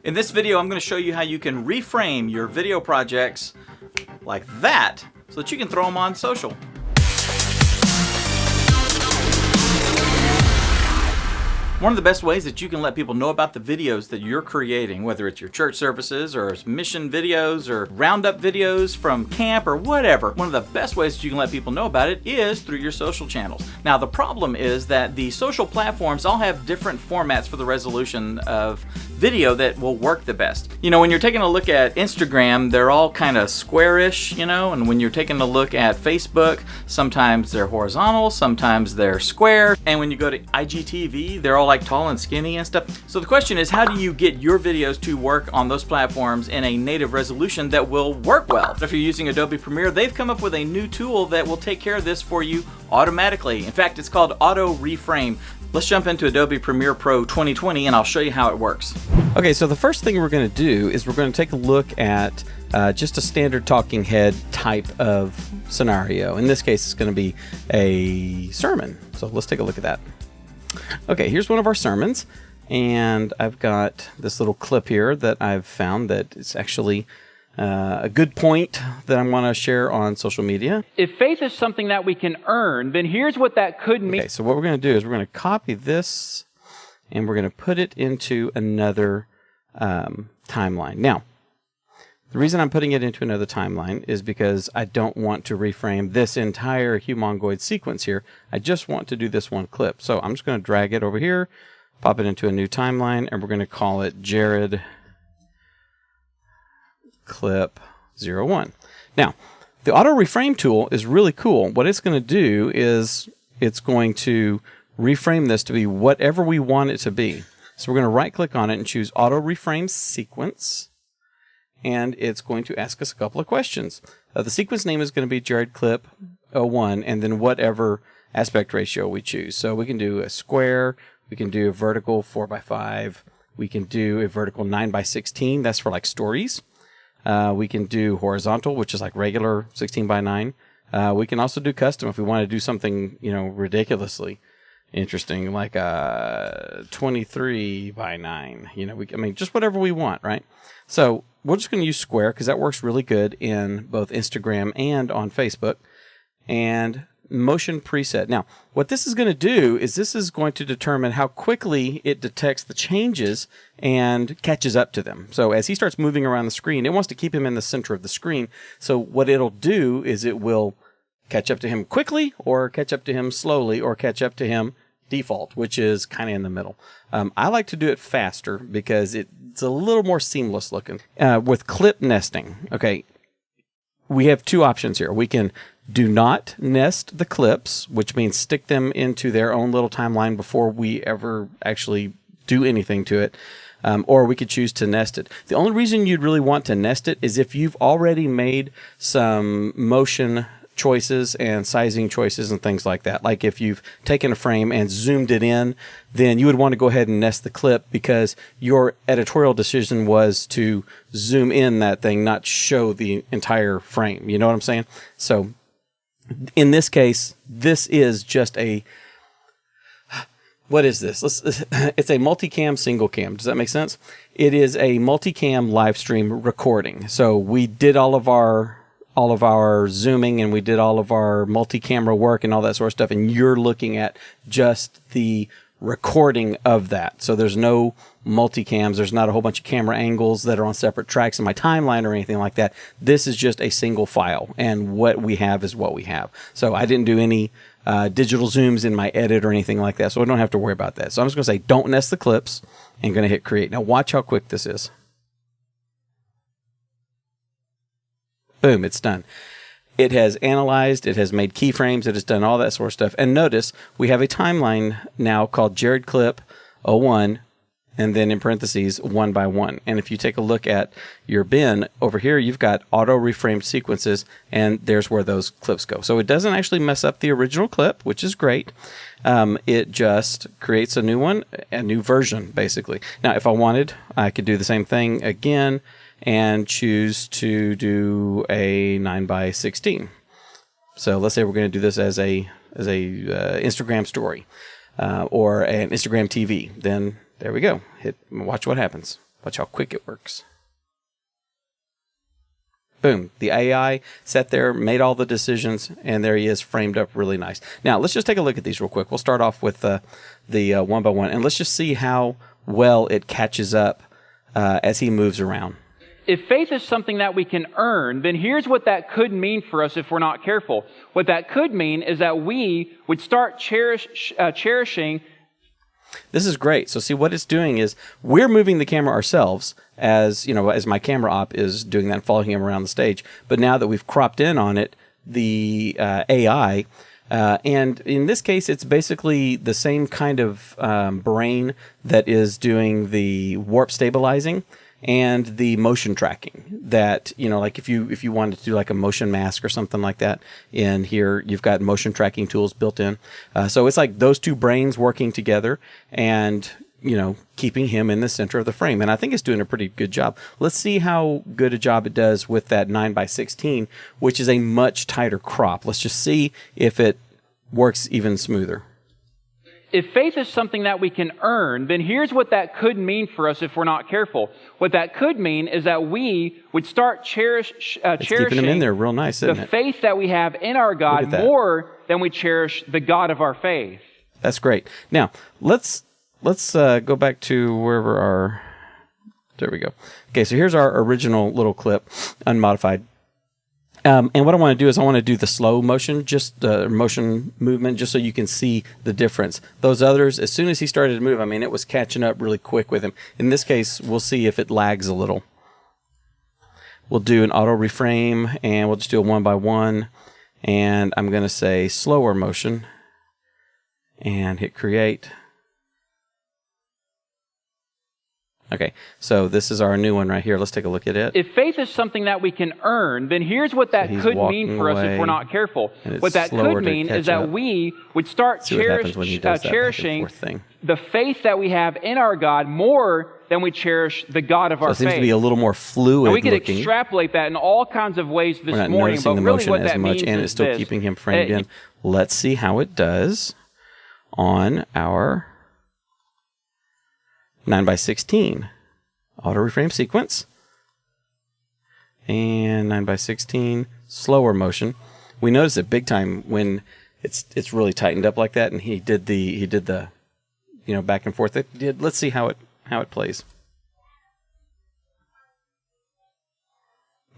In this video, I'm going to show you how you can reframe your video projects like that so that you can throw them on social. One of the best ways that you can let people know about the videos that you're creating, whether it's your church services or mission videos or roundup videos from camp or whatever, one of the best ways that you can let people know about it is through your social channels. Now, the problem is that the social platforms all have different formats for the resolution of video that will work the best. You know, when you're taking a look at Instagram, they're all kind of squarish, you know, and when you're taking a look at Facebook, sometimes they're horizontal, sometimes they're square, and when you go to IGTV, they're all like tall and skinny and stuff. So the question is, how do you get your videos to work on those platforms in a native resolution that will work well? If you're using Adobe Premiere, they've come up with a new tool that will take care of this for you automatically. In fact, it's called Auto Reframe. Let's jump into Adobe Premiere Pro 2020 and I'll show you how it works. Okay, so the first thing we're going to do is we're going to take a look at just a standard talking head type of scenario. In this case, it's going to be a sermon. So let's take a look at that. Okay, here's one of our sermons, and I've got this little clip here that I've found that is actually a good point that I'm going to share on social media. If faith is something that we can earn, then here's what that could mean. Okay, so what we're going to do is we're going to copy this, and we're going to put it into another timeline. Now, the reason I'm putting it into another timeline is because I don't want to reframe this entire humongoid sequence here. I just want to do this one clip. So I'm just going to drag it over here, pop it into a new timeline, and we're going to call it Jared Clip 01. Now, the Auto Reframe tool is really cool. What it's going to do is it's going to reframe this to be whatever we want it to be. So we're going to right-click on it and choose Auto Reframe Sequence. And it's going to ask us a couple of questions. The sequence name is going to be Jared Clip 01, and then whatever aspect ratio we choose. So we can do a square, we can do a vertical 4:5, we can do a vertical 9:16. That's for like stories. We can do horizontal, which is like regular 16:9. We can also do custom if we want to do something, you know, ridiculously interesting, like 23:9. You know, I mean, just whatever we want, right? So we're just going to use square because that works really good in both Instagram and on Facebook. And motion preset. Now, what this is going to do is this is going to determine how quickly it detects the changes and catches up to them. So as he starts moving around the screen, it wants to keep him in the center of the screen. So what it'll do is it will catch up to him quickly, or catch up to him slowly, or catch up to him default, which is kind of in the middle. I like to do it faster because it's a little more seamless looking. With clip nesting, okay, we have two options here. We can do not nest the clips, which means stick them into their own little timeline before we ever actually do anything to it. Or we could choose to nest it. The only reason you'd really want to nest it is if you've already made some motion choices and sizing choices and things like that. Like if you've taken a frame and zoomed it in, then you would want to go ahead and nest the clip because your editorial decision was to zoom in that thing, not show the entire frame. You know what I'm saying? So in this case, this is just a, what is this? It's a multicam, single cam. Does that make sense? It is a multicam live stream recording. So we did all of our zooming and we did all of our multi-camera work and all that sort of stuff, and you're looking at just the recording of that. So there's no multicams, there's not a whole bunch of camera angles that are on separate tracks in my timeline or anything like that. This is just a single file, and what we have is what we have. So I didn't do any digital zooms in my edit or anything like that, so I don't have to worry about that. So I'm just going to say don't nest the clips and going to hit create. Now watch how quick this is. Boom, it's done. It has analyzed, it has made keyframes, it has done all that sort of stuff. And notice we have a timeline now called Jared Clip 01, and then in parentheses 1:1. And if you take a look at your bin over here, you've got auto reframed sequences, and there's where those clips go. So it doesn't actually mess up the original clip, which is great. It just creates a new one, a new version, basically. Now, if I wanted, I could do the same thing again and choose to do a 9:16. So let's say we're going to do this as a Instagram story or an Instagram TV. Then there we go. Watch what happens. Watch how quick it works. Boom. The AI sat there, made all the decisions, and there he is, framed up really nice. Now, let's just take a look at these real quick. We'll start off with the one by one, and let's just see how well it catches up as he moves around. If faith is something that we can earn, then here's what that could mean for us if we're not careful. What that could mean is that we would start cherishing. This is great. So see what it's doing is we're moving the camera ourselves as, you know, as my camera op is doing that and following him around the stage. But now that we've cropped in on it, the AI, and in this case, it's basically the same kind of brain that is doing the warp stabilizing and the motion tracking that, you know, like if you wanted to do like a motion mask or something like that in here, you've got motion tracking tools built in. So it's like those two brains working together and, you know, keeping him in the center of the frame. And I think it's doing a pretty good job. Let's see how good a job it does with that 9:16, which is a much tighter crop. Let's just see if it works even smoother. If faith is something that we can earn, then here's what that could mean for us if we're not careful. What that could mean is that we would start cherishing keeping him in there real nice, isn't the it? faith that we have in our God more than we cherish the God of our faith. That's great. Now, let's go back to wherever our... There we go. Okay, so here's our original little clip, unmodified. And what I want to do is I want to do the slow motion, just the motion movement, just so you can see the difference. Those others, as soon as he started to move, I mean, it was catching up really quick with him. In this case, we'll see if it lags a little. We'll do an auto reframe, and we'll just do a one by one. And I'm going to say slower motion, and hit create. Okay, so this is our new one right here. Let's take a look at it. If faith is something that we can earn, then here's what that could mean for us if we're not careful. What that could mean is that we would start cherishing the faith that we have in our God more than we cherish the God of our faith. So it seems to be a little more fluid and we could looking. Extrapolate that in all kinds of ways this We're not morning, noticing but the really motion what as that much, means and is it's still this. keeping him framed in. Let's see how it does on our 9:16 auto reframe sequence and 9:16 slower motion. We notice it big time when it's really tightened up like that, and he did the you know, back and forth. Let's see how it plays.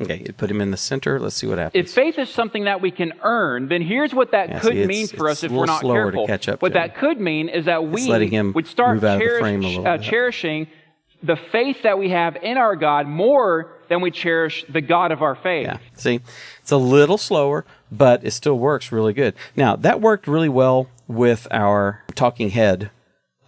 Okay, it put him in the center. Let's see what happens. If faith is something that we can earn, then here's what that could mean for us if we're not careful. What that could mean is that we would start cherishing the faith that we have in our God more than we cherish the God of our faith. Yeah, see, it's a little slower, but it still works really good. Now, that worked really well with our talking head.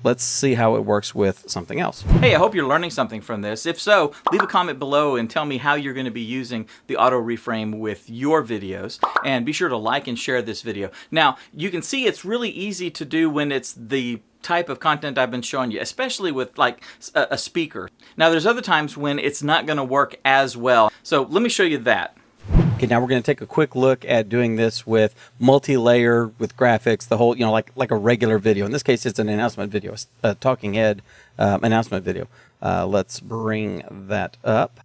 Let's see how it works with something else. Hey, I hope you're learning something from this. If so, leave a comment below and tell me how you're going to be using the auto reframe with your videos. And be sure to like and share this video. Now, you can see it's really easy to do when it's the type of content I've been showing you, especially with like a speaker. Now, there's other times when it's not going to work as well. So let me show you that. Okay, now we're going to take a quick look at doing this with multi-layer, with graphics, the whole, you know, like a regular video. In this case, it's an announcement video, a talking head announcement video. Let's bring that up.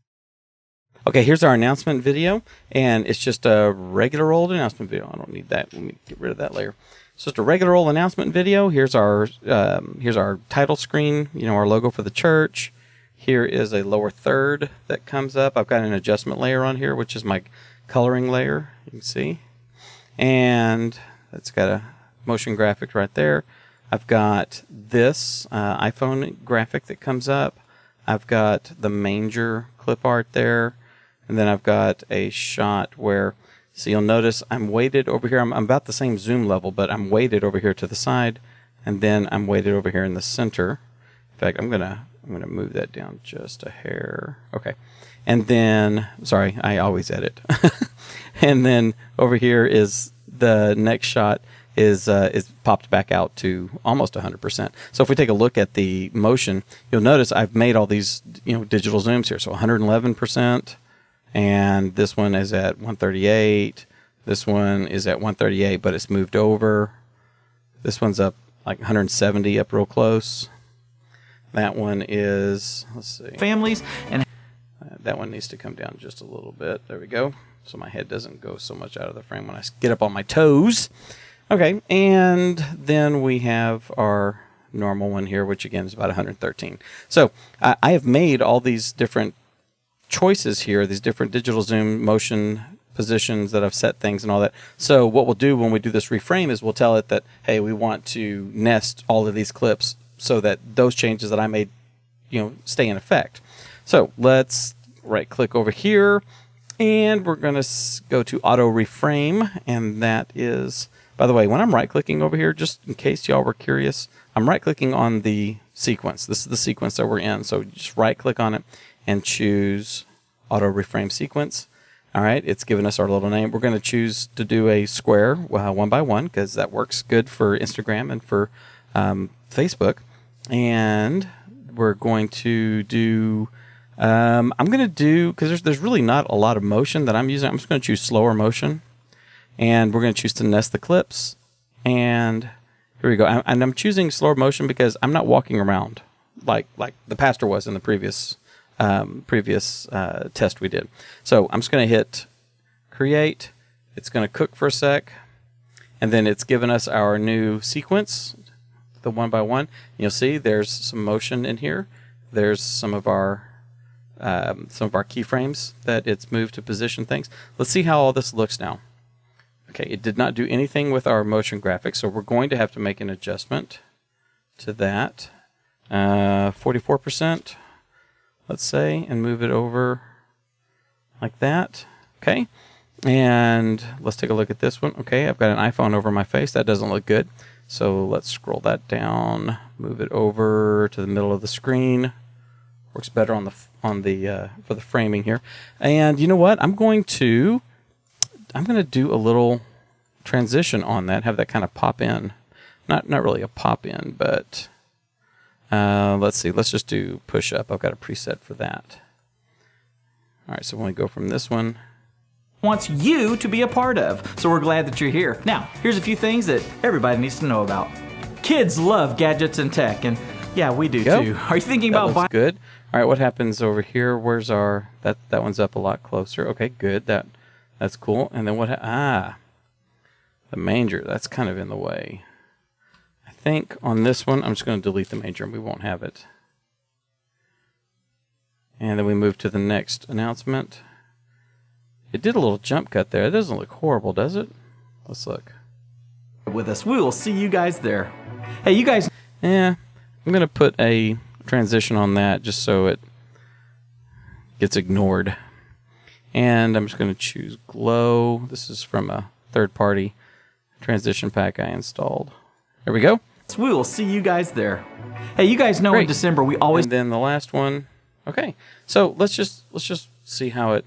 Okay, here's our announcement video, and it's just a regular old announcement video. I don't need that. Let me get rid of that layer. It's just a regular old announcement video. Here's our title screen, you know, our logo for the church. Here is a lower third that comes up. I've got an adjustment layer on here, which is my coloring layer, you can see. And it's got a motion graphic right there. I've got this iPhone graphic that comes up. I've got the manger clip art there. And then I've got a shot where, so you'll notice I'm weighted over here. I'm about the same zoom level, but I'm weighted over here to the side. And then I'm weighted over here in the center. In fact, I'm gonna move that down just a hair. Okay. And then, sorry, I always edit. And then over here is the next shot is popped back out to almost 100%. So if we take a look at the motion, you'll notice I've made all these, you know, digital zooms here. So 111%, and this one is at 138. This one is at 138, but it's moved over. This one's up like 170, up real close. That one is, let's see. Families. And that one needs to come down just a little bit. There we go. So my head doesn't go so much out of the frame when I get up on my toes. Okay, and then we have our normal one here, which again is about 113. So I have made all these different choices here, these different digital zoom motion positions that I've set things and all that. So what we'll do when we do this reframe is we'll tell it that, hey, we want to nest all of these clips so that those changes that I made, stay in effect. So let's right click over here and we're going to go to Auto Reframe, and that is, by the way, when I'm right clicking over here, just in case y'all were curious, I'm right clicking on the sequence. This is the sequence that we're in. So just right click on it and choose Auto Reframe Sequence. All right, it's given us our little name. We're going to choose to do a square 1 by 1 because that works good for Instagram and for Facebook. And we're going to do, I'm going to do, because there's really not a lot of motion that I'm using. I'm just going to choose slower motion. And we're going to choose to nest the clips. And here we go. And I'm choosing slower motion because I'm not walking around like the pastor was in the previous test we did. So I'm just going to hit create. It's going to cook for a sec. And then it's given us our new sequence, the 1 by 1. You'll see there's some motion in here. There's some of our keyframes that it's moved to position things. Let's see how all this looks now. Okay, it did not do anything with our motion graphics, so we're going to have to make an adjustment to that. 44%, let's say, and move it over like that. Okay, and let's take a look at this one. Okay, I've got an iPhone over my face. That doesn't look good. So let's scroll that down, move it over to the middle of the screen. Works better on the for the framing here. And you know what? I'm going to do a little transition on that, have that kind of pop in. Not really a pop in, but let's see. Let's just do push up. I've got a preset for that. All right, so when we go from this one, wants you to be a part of. So we're glad that you're here. Now, here's a few things that everybody needs to know about. Kids love gadgets and tech, and yeah, we do too. Are you thinking about buying? Good. All right, what happens over here? Where's our that one's up a lot closer. Okay, good. That's cool. And then the manger, that's kind of in the way. I think on this one, I'm just going to delete the manger and we won't have it. And then we move to the next announcement. It did a little jump cut there. It doesn't look horrible, does it? Let's look. With us, we will see you guys there. Hey, you guys. Yeah, I'm going to put a transition on that just so it gets ignored. And I'm just going to choose Glow. This is from a third-party transition pack I installed. There we go. We will see you guys there. Hey, you guys know in December we always. And then the last one. Okay, so let's just see how it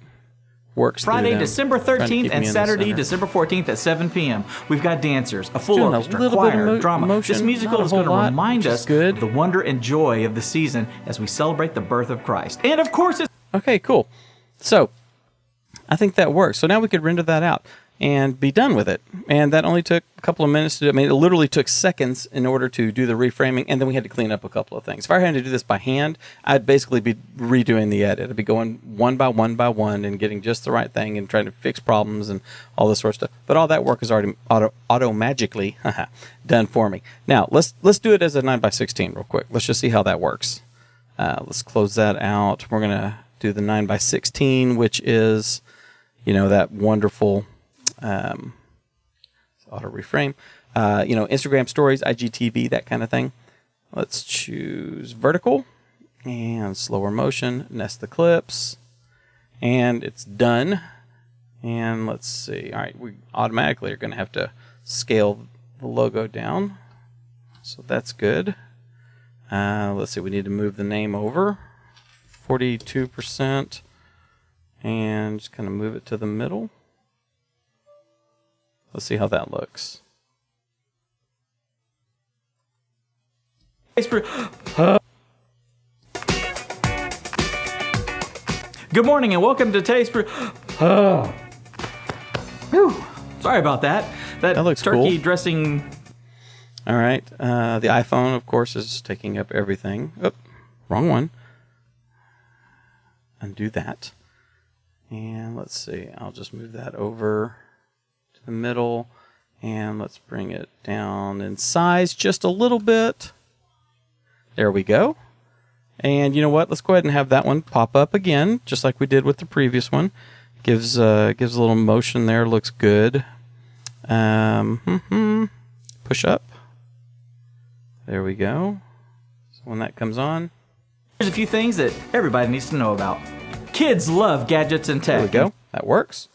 works. Friday, December 13th, and Saturday, December 14th at 7 p.m. We've got dancers, a full orchestra, choir, drama. Motion, this musical is going to remind us of the wonder and joy of the season as we celebrate the birth of Christ. And of course, it's okay. Cool. So I think that works. So now we could render that out and be done with it. And that only took a couple of minutes to do. I mean, it literally took seconds in order to do the reframing, and then we had to clean up a couple of things. If I had to do this by hand, I'd basically be redoing the edit. I'd be going one by one and getting just the right thing and trying to fix problems and all this sort of stuff. But all that work is already auto-magically done for me. Now, let's do it as a 9x16 real quick. Let's just see how that works. Let's close that out. We're going to do the 9x16, which is, that wonderful auto reframe, Instagram stories, IGTV, that kind of thing. Let's choose vertical and slower motion, nest the clips, and it's done. And let's see. All right, we automatically are going to have to scale the logo down. So that's good. Let's see, we need to move the name over 42% and just kind of move it to the middle. Let's see how that looks. Good morning and welcome to Taste. Sorry about that. That looks turkey cool. Dressing. All right. The iPhone, of course, is taking up everything. Oh, wrong one. Undo that. And let's see, I'll just move that over to the middle. And let's bring it down in size just a little bit. There we go. And you know what? Let's go ahead and have that one pop up again, just like we did with the previous one. Gives a little motion there. Looks good. Push up. There we go. So when that comes on. Here's a few things that everybody needs to know about. Kids love gadgets and tech. There we go. That works.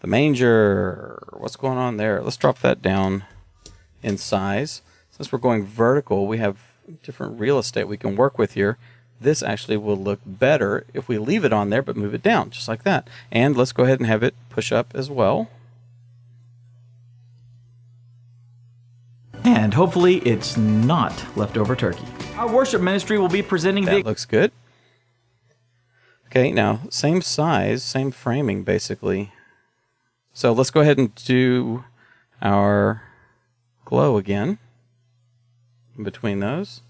The manger. What's going on there? Let's drop that down in size. Since we're going vertical, we have different real estate we can work with here. This actually will look better if we leave it on there but move it down, just like that. And let's go ahead and have it push up as well. And hopefully it's not leftover turkey. Our worship ministry will be presenting that looks good. Okay, now same size, same framing basically. So let's go ahead and do our glow again in between those.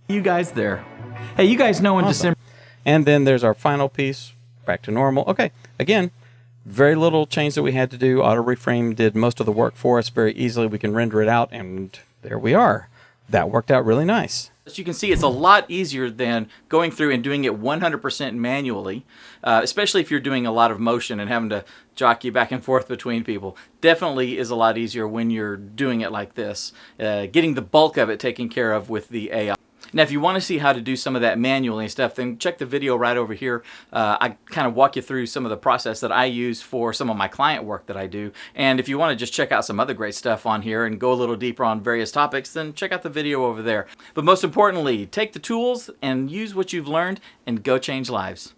You guys there. Hey, you guys know in December. And then there's our final piece, back to normal. Okay, again, very little change that we had to do. Auto Reframe did most of the work for us very easily. We can render it out, and there we are. That worked out really nice. As you can see, it's a lot easier than going through and doing it 100% manually, especially if you're doing a lot of motion and having to jockey back and forth between people. Definitely is a lot easier when you're doing it like this, getting the bulk of it taken care of with the AI. Now, if you want to see how to do some of that manually and stuff, then check the video right over here. I kind of walk you through some of the process that I use for some of my client work that I do. And if you want to just check out some other great stuff on here and go a little deeper on various topics, then check out the video over there. But most importantly, take the tools and use what you've learned and go change lives.